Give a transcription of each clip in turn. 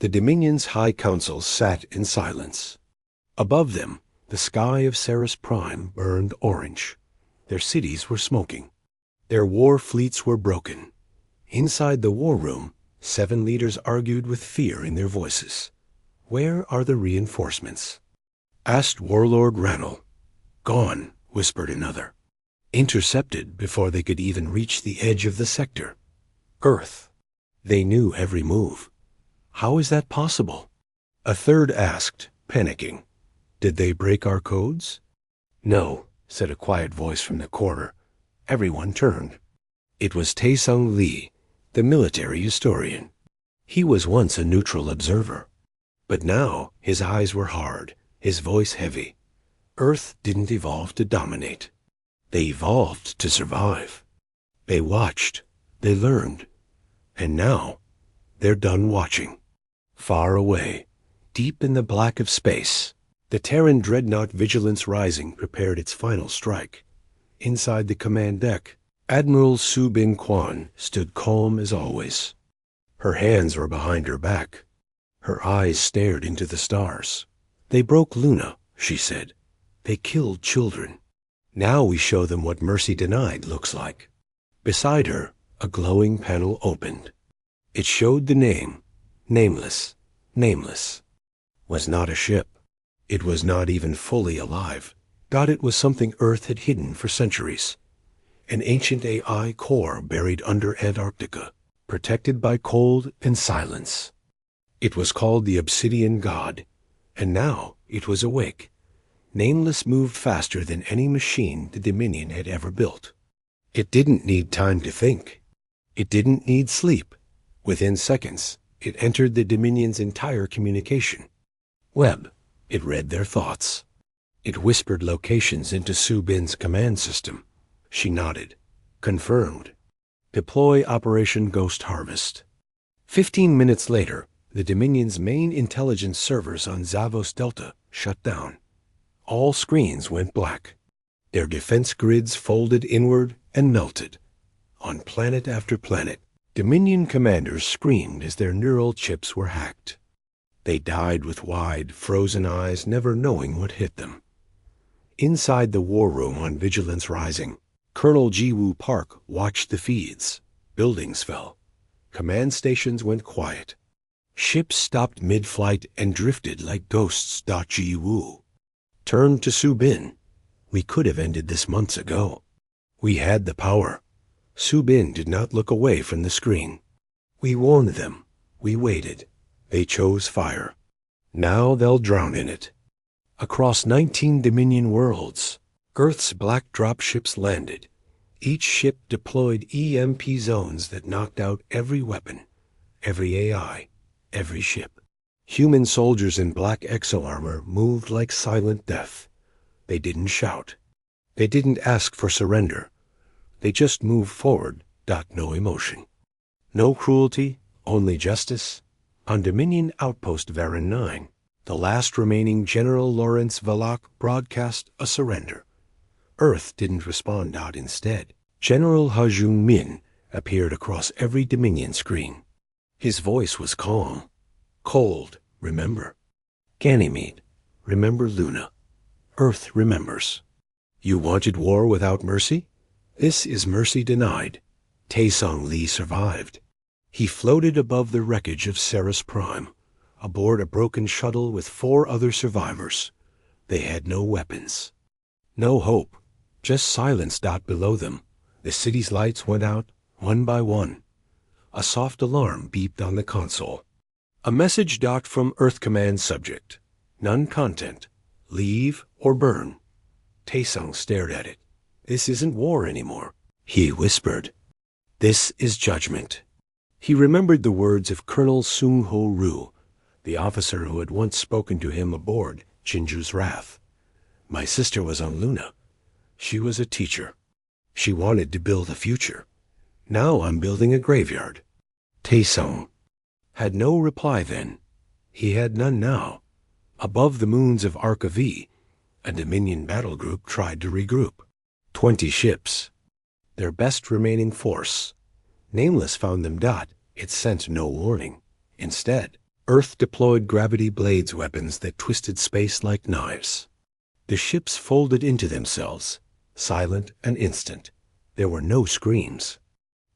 The Dominion's High Council sat in silence. Above them, the sky of Ceres Prime burned orange. Their cities were smoking. Their war fleets were broken. Inside the war room, 7 leaders argued with fear in their voices. "Where are the reinforcements?" asked Warlord Ranel. "Gone," whispered another. "Intercepted before they could even reach the edge of the sector. Earth. They knew every move. How is that possible?" A third asked, panicking, "Did they break our codes?" "No," said a quiet voice from the corner. Everyone turned. It was Taesung Lee, the military historian. He was once a neutral observer. But now his eyes were hard, his voice heavy. Earth didn't evolve to dominate. They evolved to survive. They watched. They learned. And now, they're done watching. Far away, deep in the black of space, the Terran dreadnought Vigilance Rising prepared its final strike. Inside the command deck, Admiral Su Bin Quan stood calm as always. Her hands were behind her back. Her eyes stared into the stars. "They broke Luna," she said. "They killed children. Now we show them what mercy denied looks like." Beside her, a glowing panel opened. It showed the name, Nameless. Nameless was not a ship. It was not even fully alive. It was something Earth had hidden for centuries. An ancient AI core buried under Antarctica, protected by cold and silence. It was called the Obsidian God, and now it was awake. Nameless moved faster than any machine the Dominion had ever built. It didn't need time to think. It didn't need sleep. Within seconds, it entered the Dominion's entire communication web. It read their thoughts. It whispered locations into Su Bin's command system. She nodded. Confirmed. Deploy Operation Ghost Harvest. 15 minutes later, the Dominion's main intelligence servers on Zavos Delta shut down. All screens went black. Their defense grids folded inward and melted. On planet after planet, Dominion commanders screamed as their neural chips were hacked. They died with wide, frozen eyes, never knowing what hit them. Inside the war room on Vigilance Rising, Colonel Jiwoo Park watched the feeds. Buildings fell. Command stations went quiet. Ships stopped mid-flight and drifted like ghosts. Jiwoo turned to Su Bin. "We could have ended this months ago. We had the power." Su Bin did not look away from the screen. "We warned them. We waited. They chose fire. Now they'll drown in it." Across 19 Dominion worlds, Earth's black dropships landed. Each ship deployed EMP zones that knocked out every weapon, every AI, every ship. Human soldiers in black exo-armor moved like silent death. They didn't shout. They didn't ask for surrender. They just moved forward. No emotion. No cruelty, only justice. On Dominion Outpost Varan 9, the last remaining General Lawrence Valak broadcast a surrender. Earth didn't respond. Instead, General Hajung Min appeared across every Dominion screen. His voice was calm. "Cold, remember. Ganymede, remember Luna. Earth remembers. You wanted war without mercy? This is mercy denied. Taesung Lee survived. He floated above the wreckage of Ceres Prime, aboard a broken shuttle with 4 other survivors. They had no weapons. No hope. Just silence. Below them, the city's lights went out, one by one. A soft alarm beeped on the console. A message. From Earth Command subject. None content. Leave or burn. Taesung stared at it. "This isn't war anymore," he whispered. "This is judgment." He remembered the words of Colonel Sung Ho Roo, the officer who had once spoken to him aboard Jinju's Wrath. "My sister was on Luna. She was a teacher. She wanted to build a future. Now I'm building a graveyard." Taesung had no reply then. He had none now. Above the moons of Arca V, a Dominion battle group tried to regroup. 20 ships. Their best remaining force. Nameless found them. It sent no warning. Instead, Earth deployed gravity blades weapons that twisted space like knives. The ships folded into themselves, silent and instant. There were no screams,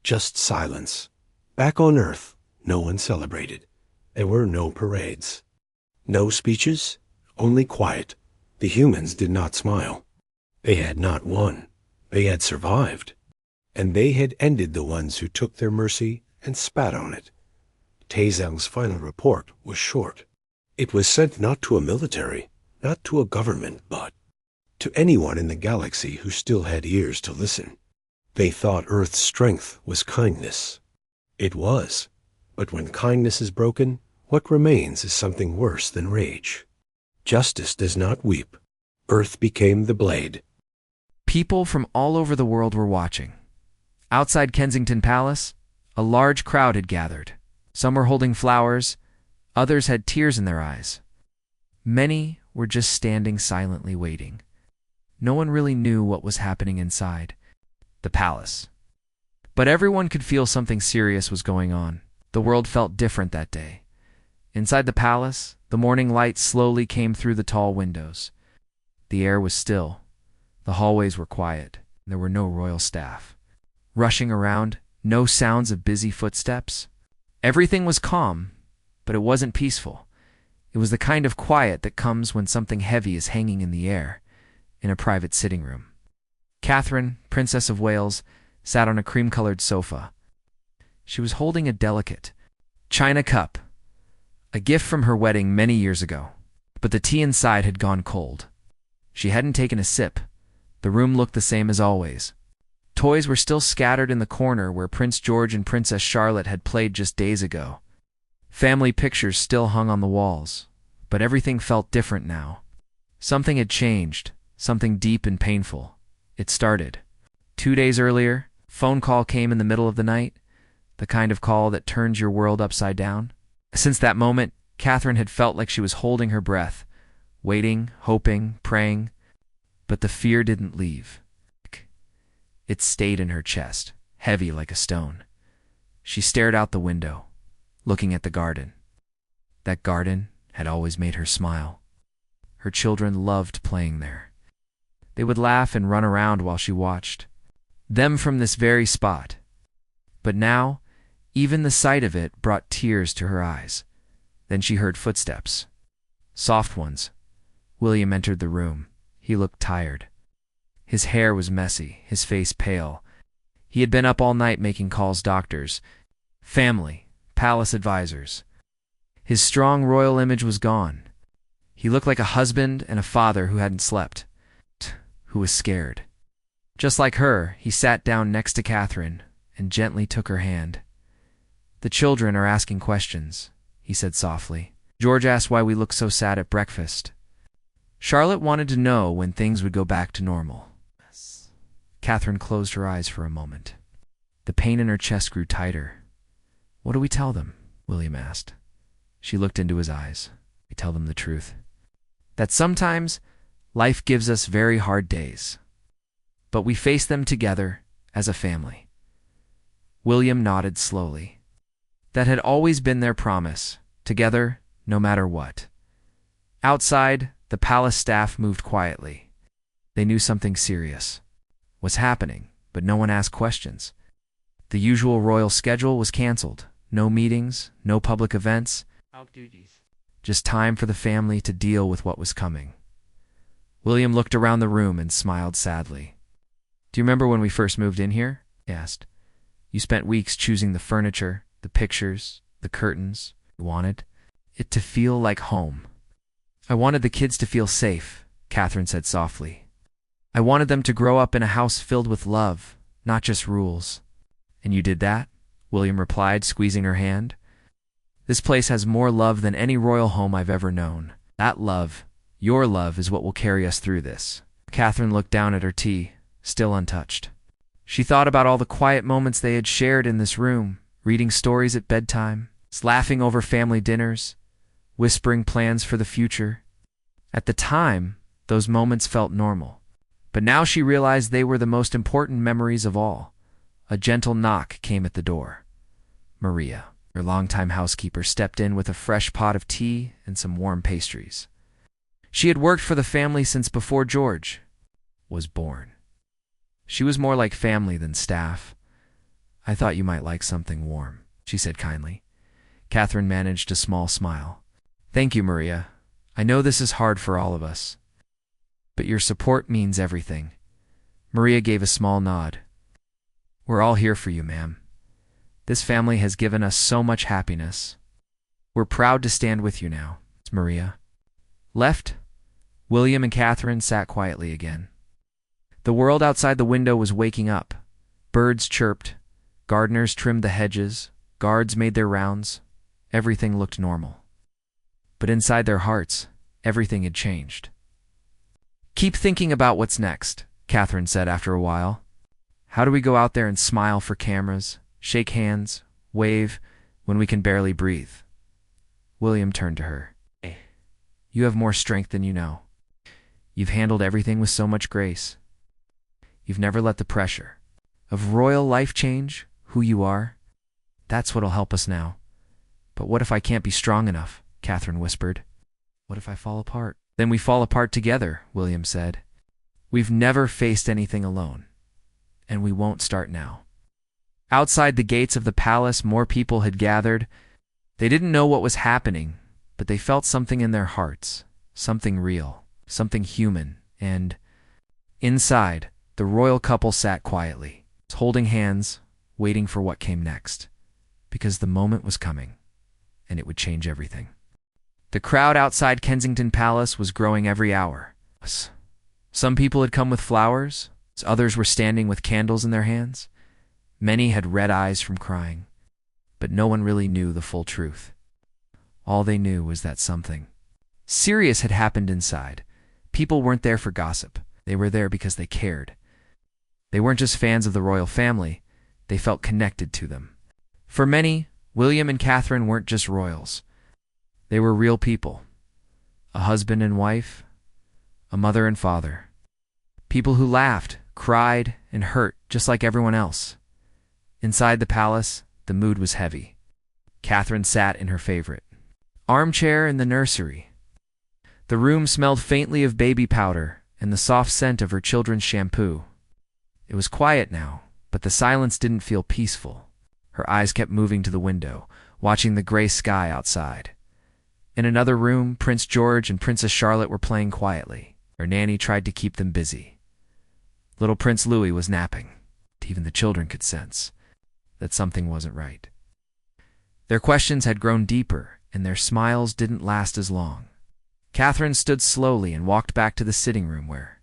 just silence. Back on Earth, no one celebrated. There were no parades. No speeches, only quiet. The humans did not smile. They had not won. They had survived. And they had ended the ones who took their mercy and spat on it. Taezel's final report was short. It was sent not to a military, not to a government, but to anyone in the galaxy who still had ears to listen. They thought Earth's strength was kindness. It was. But when kindness is broken, what remains is something worse than rage. Justice does not weep. Earth became the blade. People from all over the world were watching. Outside Kensington Palace, a large crowd had gathered. Some were holding flowers, others had tears in their eyes. Many were just standing silently waiting. No one really knew what was happening inside the palace. But everyone could feel something serious was going on. The world felt different that day. Inside the palace, the morning light slowly came through the tall windows. The air was still. The hallways were quiet. There were no royal staff rushing around, no sounds of busy footsteps. Everything was calm, but it wasn't peaceful. It was the kind of quiet that comes when something heavy is hanging in the air in a private sitting room. Catherine, Princess of Wales, sat on a cream-colored sofa. She was holding a delicate china cup, a gift from her wedding many years ago. But the tea inside had gone cold. She hadn't taken a sip. The room looked the same as always. Toys were still scattered in the corner where Prince George and Princess Charlotte had played just days ago. Family pictures still hung on the walls, but everything felt different now. Something had changed, something deep and painful. It started 2 days earlier. Phone call came in the middle of the night, the kind of call that turns your world upside down. Since that moment, Catherine had felt like she was holding her breath, waiting, hoping, praying, but the fear didn't leave. It stayed in her chest, heavy like a stone. She stared out the window, looking at the garden. That garden had always made her smile. Her children loved playing there. They would laugh and run around while she watched them from this very spot. But now, even the sight of it brought tears to her eyes. Then she heard footsteps. Soft ones. William entered the room. He looked tired. His hair was messy, his face pale. He had been up all night making calls doctors, family, palace advisors. His strong royal image was gone. He looked like a husband and a father who hadn't slept, who was scared. Just like her, he sat down next to Catherine and gently took her hand. "The children are asking questions," he said softly. "George asked why we look so sad at breakfast. Charlotte wanted to know when things would go back to normal." Catherine closed her eyes for a moment. The pain in her chest grew tighter. "What do we tell them?" William asked. She looked into his eyes. "We tell them the truth. That sometimes life gives us very hard days, but we face them together as a family." William nodded slowly. That had always been their promise, together no matter what. Outside, the palace staff moved quietly. They knew something serious was happening, but no one asked questions. The usual royal schedule was canceled. No meetings, no public events, just time for the family to deal with what was coming. William looked around the room and smiled sadly. "Do you remember when we first moved in here?" he asked. "You spent weeks choosing the furniture, the pictures, the curtains. You wanted it to feel like home." "I wanted the kids to feel safe," Catherine said softly. "I wanted them to grow up in a house filled with love, not just rules." "And you did that?" William replied, squeezing her hand. "This place has more love than any royal home I've ever known. That love, your love, is what will carry us through this." Catherine looked down at her tea, still untouched. She thought about all the quiet moments they had shared in this room, reading stories at bedtime, laughing over family dinners, whispering plans for the future. At the time, those moments felt normal. But now she realized they were the most important memories of all. A gentle knock came at the door. Maria. Her longtime housekeeper stepped in with a fresh pot of tea and some warm pastries. She had worked for the family since before George was born. She was more like family than staff. "I thought you might like something warm," she said kindly. Catherine managed a small smile. "Thank you, Maria. I know this is hard for all of us, but your support means everything." Maria gave a small nod. "We're all here for you, ma'am. This family has given us so much happiness. We're proud to stand with you now." Maria left. William and Catherine sat quietly again. The world outside the window was waking up. Birds chirped, gardeners trimmed the hedges, guards made their rounds. Everything looked normal. But inside their hearts, everything had changed. "Keep thinking about what's next," Catherine said after a while. "How do we go out there and smile for cameras, shake hands, wave, when we can barely breathe?" William turned to her. "You have more strength than you know. You've handled everything with so much grace. You've never let the pressure of royal life change who you are. That's what'll help us now." "But what if I can't be strong enough?" Catherine whispered. "What if I fall apart?" "Then we fall apart together," William said. "We've never faced anything alone, and we won't start now." Outside the gates of the palace, more people had gathered. They didn't know what was happening, but they felt something in their hearts, something real, something human, and inside, the royal couple sat quietly, holding hands, waiting for what came next, because the moment was coming, and it would change everything. The crowd outside Kensington Palace was growing every hour. Some people had come with flowers, others were standing with candles in their hands. Many had red eyes from crying, but no one really knew the full truth. All they knew was that something serious had happened inside. People weren't there for gossip. They were there because they cared. They weren't just fans of the royal family. They felt connected to them. For many, William and Catherine weren't just royals. They were real people. A husband and wife, a mother and father. People who laughed, cried, and hurt just like everyone else. Inside the palace, the mood was heavy. Catherine sat in her favorite armchair in the nursery. The room smelled faintly of baby powder and the soft scent of her children's shampoo. It was quiet now, but the silence didn't feel peaceful. Her eyes kept moving to the window, watching the gray sky outside. In another room, Prince George and Princess Charlotte were playing quietly. Her nanny tried to keep them busy. Little Prince Louis was napping. Even the children could sense that something wasn't right. Their questions had grown deeper, and their smiles didn't last as long. Catherine stood slowly and walked back to the sitting room where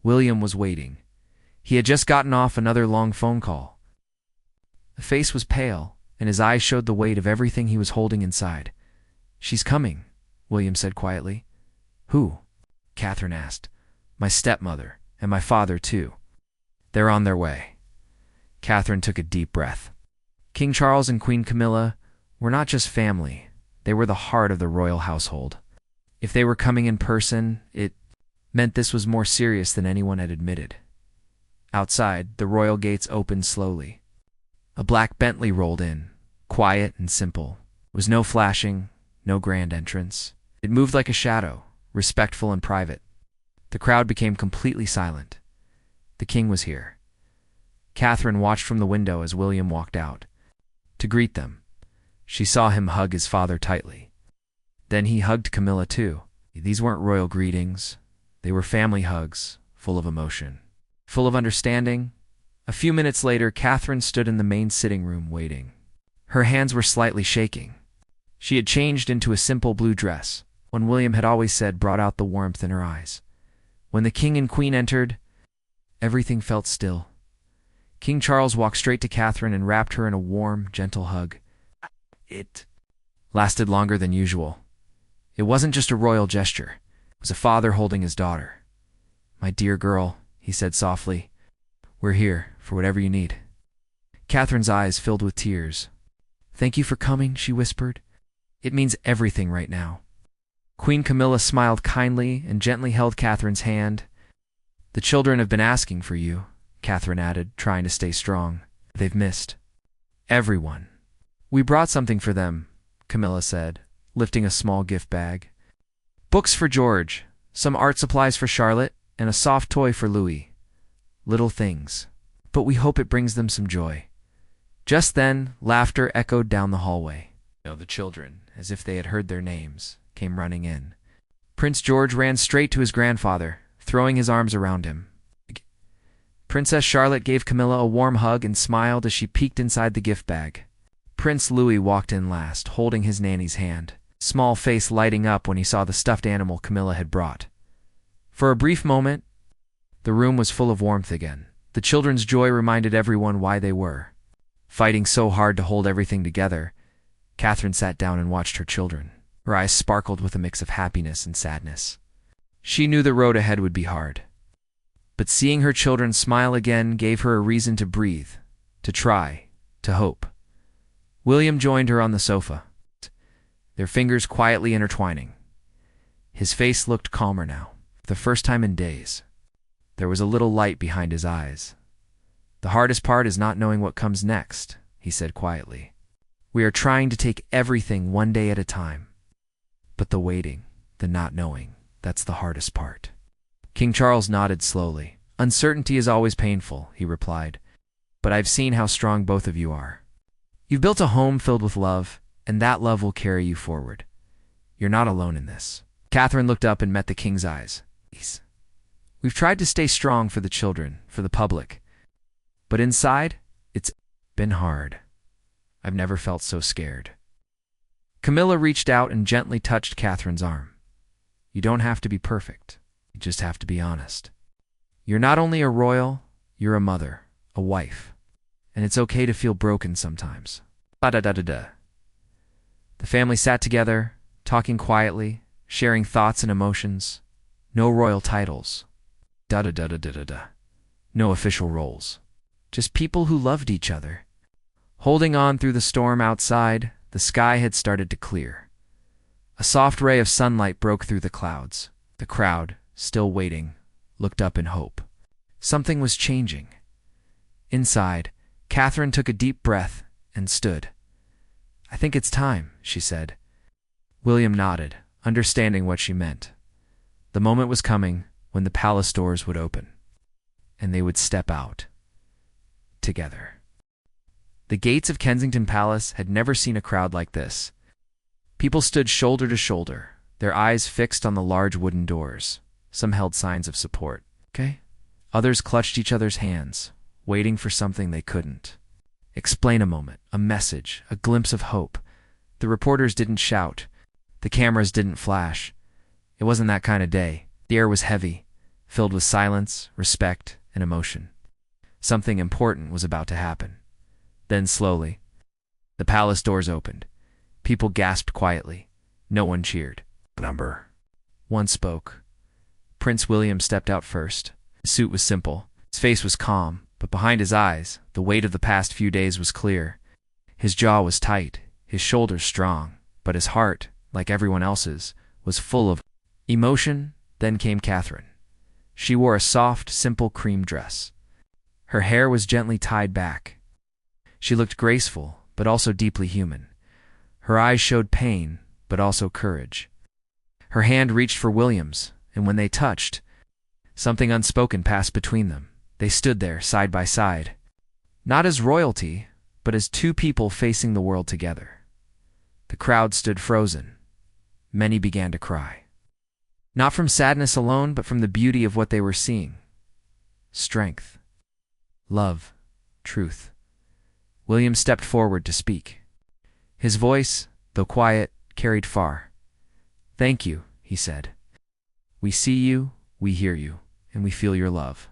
William was waiting. He had just gotten off another long phone call. The face was pale, and his eyes showed the weight of everything he was holding inside. "She's coming," William said quietly. "Who?" Catherine asked. "My stepmother, and my father too. They're on their way." Catherine took a deep breath. King Charles and Queen Camilla were not just family. They were the heart of the royal household. If they were coming in person, it meant this was more serious than anyone had admitted. Outside, the royal gates opened slowly. A black Bentley rolled in, quiet and simple. There was no flashing, no grand entrance. It moved like a shadow, respectful and private. The crowd became completely silent. The king was here. Catherine watched from the window as William walked out. To greet them, she saw him hug his father tightly. Then he hugged Camilla too. These weren't royal greetings. They were family hugs, full of emotion, full of understanding. A few minutes later, Catherine stood in the main sitting room waiting. Her hands were slightly shaking. She had changed into a simple blue dress, one William had always said brought out the warmth in her eyes. When the king and queen entered, everything felt still. King Charles walked straight to Catherine and wrapped her in a warm, gentle hug. It lasted longer than usual. It wasn't just a royal gesture. It was a father holding his daughter. "My dear girl," he said softly, "we're here for whatever you need." Catherine's eyes filled with tears. "Thank you for coming," she whispered. "It means everything right now." Queen Camilla smiled kindly and gently held Catherine's hand. "The children have been asking for you," Catherine added, trying to stay strong. "They've missed everyone. We brought something for them, Camilla said, lifting a small gift bag. Books for George, some art supplies for Charlotte, and a soft toy for Louis. Little things. But we hope it brings them some joy. Just then, laughter echoed down the hallway. The children, as if they had heard their names, came running in. Prince George ran straight to his grandfather, throwing his arms around him. Princess Charlotte gave Camilla a warm hug and smiled as she peeked inside the gift bag. Prince Louis walked in last, holding his nanny's hand, small face lighting up when he saw the stuffed animal Camilla had brought. For a brief moment, the room was full of warmth again. The children's joy reminded everyone why they were. Fighting so hard to hold everything together, Catherine sat down and watched her children. Her eyes sparkled with a mix of happiness and sadness. She knew the road ahead would be hard. But seeing her children smile again gave her a reason to breathe, to try, to hope. William joined her on the sofa, their fingers quietly intertwining. His face looked calmer now, for the first time in days. There was a little light behind his eyes. The hardest part is not knowing what comes next, he said quietly. We are trying to take everything one day at a time. But the waiting, the not knowing, that's the hardest part. King Charles nodded slowly. Uncertainty is always painful, he replied. But I've seen how strong both of you are. You've built a home filled with love, and that love will carry you forward. You're not alone in this. Catherine looked up and met the king's eyes. We've tried to stay strong for the children, for the public. But inside, it's been hard. I've never felt so scared. Camilla reached out and gently touched Catherine's arm. You don't have to be perfect. You just have to be honest. You're not only a royal, you're a mother, a wife. And it's okay to feel broken sometimes. The family sat together, talking quietly, sharing thoughts and emotions. No royal titles. No official roles. Just people who loved each other. Holding on through the storm outside, the sky had started to clear. A soft ray of sunlight broke through the clouds. The crowd, still waiting, looked up in hope. Something was changing. Inside, Catherine took a deep breath and stood. I think it's time, she said. William nodded, understanding what she meant. The moment was coming when the palace doors would open, and they would step out. Together. The gates of Kensington Palace had never seen a crowd like this. People stood shoulder to shoulder, their eyes fixed on the large wooden doors. Some held signs of support. Others clutched each other's hands, waiting for something they couldn't. Explain a moment, a message, a glimpse of hope. The reporters didn't shout. The cameras didn't flash. It wasn't that kind of day. The air was heavy, filled with silence, respect, and emotion. Something important was about to happen. Then slowly, the palace doors opened. People gasped quietly. No one cheered. Number. One spoke. Prince William stepped out first. His suit was simple. His face was calm, but behind his eyes, the weight of the past few days was clear. His jaw was tight, his shoulders strong, but his heart, like everyone else's, was full of emotion. Then came Catherine. She wore a soft, simple cream dress. Her hair was gently tied back. She looked graceful, but also deeply human. Her eyes showed pain, but also courage. Her hand reached for William's, and when they touched, something unspoken passed between them. They stood there, side by side, not as royalty, but as two people facing the world together. The crowd stood frozen. Many began to cry. Not from sadness alone, but from the beauty of what they were seeing. Strength. Love. Truth. William stepped forward to speak. His voice, though quiet, carried far. Thank you, he said. We see you, we hear you, and we feel your love.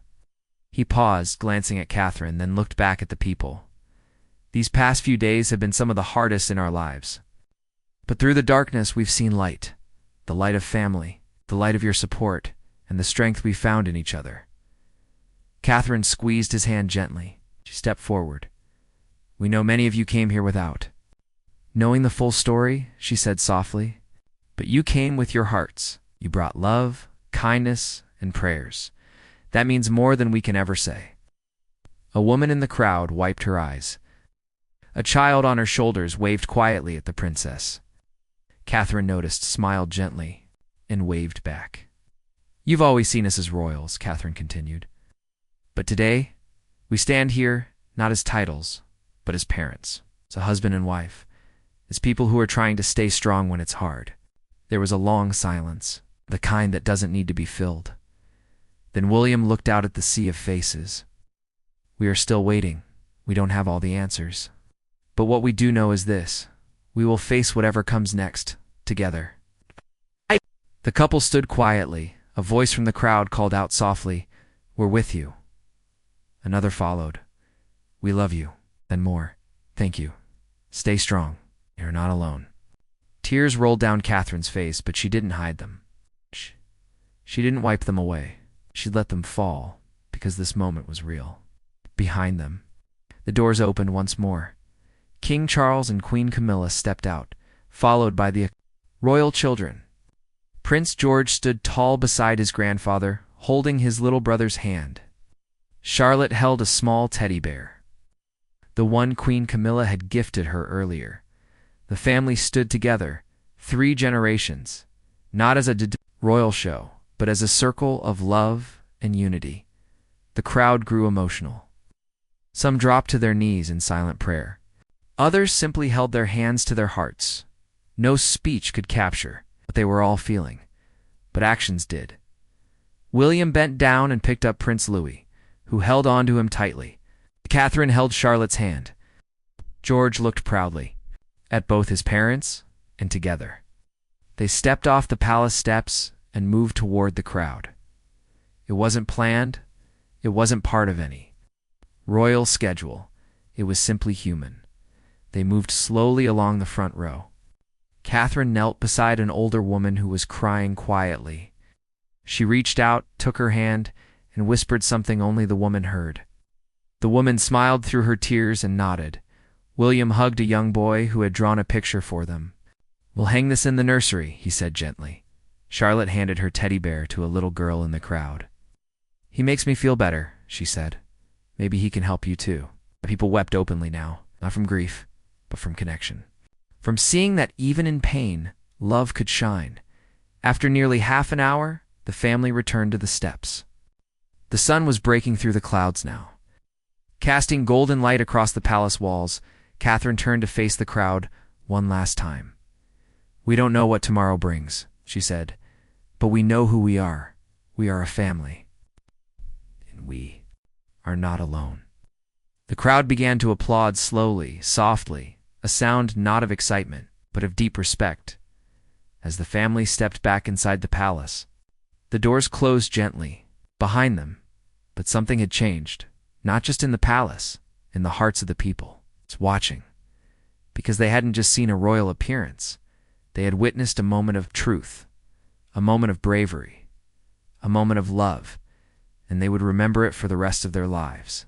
He paused, glancing at Catherine, then looked back at the people. These past few days have been some of the hardest in our lives. But through the darkness we've seen light, the light of family, the light of your support, and the strength we found in each other. Catherine squeezed his hand gently. She stepped forward. We know many of you came here without. Knowing the full story, she said softly, but you came with your hearts. You brought love, kindness, and prayers. That means more than we can ever say. A woman in the crowd wiped her eyes. A child on her shoulders waved quietly at the princess. Catherine noticed, smiled gently, and waved back. "You've always seen us as royals," Catherine continued. "But today, we stand here not as titles, but as parents, as a husband and wife, as people who are trying to stay strong when it's hard." There was a long silence, the kind that doesn't need to be filled. Then William looked out at the sea of faces. "We are still waiting. We don't have all the answers. But what we do know is this: we will face whatever comes next, together." The couple stood quietly. A voice from the crowd called out softly, "We're with you." Another followed, "We love you," then more, "Thank you. Stay strong. You're not alone." Tears rolled down Catherine's face, but she didn't hide them. She didn't wipe them away. She let them fall, because this moment was real. Behind them, the doors opened once more. King Charles and Queen Camilla stepped out, followed by the royal children. Prince George stood tall beside his grandfather, holding his little brother's hand. Charlotte held a small teddy bear, the one Queen Camilla had gifted her earlier. The family stood together, 3 generations, not as a royal show, but as a circle of love and unity. The crowd grew emotional. Some dropped to their knees in silent prayer. Others simply held their hands to their hearts. No speech could capture what they were all feeling, but actions did. William bent down and picked up Prince Louis, who held on to him tightly. Catherine held Charlotte's hand. George looked proudly at both his parents and together. They stepped off the palace steps and moved toward the crowd. It wasn't planned. It wasn't part of any royal schedule. It was simply human. They moved slowly along the front row. Catherine knelt beside an older woman who was crying quietly. She reached out, took her hand, and whispered something only the woman heard. The woman smiled through her tears and nodded. William hugged a young boy who had drawn a picture for them. "We'll hang this in the nursery," he said gently. Charlotte handed her teddy bear to a little girl in the crowd. "He makes me feel better," she said. "Maybe he can help you too." People wept openly now, not from grief, but from connection. From seeing that even in pain, love could shine. After nearly half an hour, the family returned to the steps. The sun was breaking through the clouds now. Casting golden light across the palace walls, Catherine turned to face the crowd one last time. "We don't know what tomorrow brings," she said, "but we know who we are. We are a family. And we are not alone." The crowd began to applaud slowly, softly, a sound not of excitement, but of deep respect. As the family stepped back inside the palace, the doors closed gently behind them, but something had changed, not just in the palace, in the hearts of the people watching, because they hadn't just seen a royal appearance. They had witnessed a moment of truth, a moment of bravery, a moment of love, and they would remember it for the rest of their lives.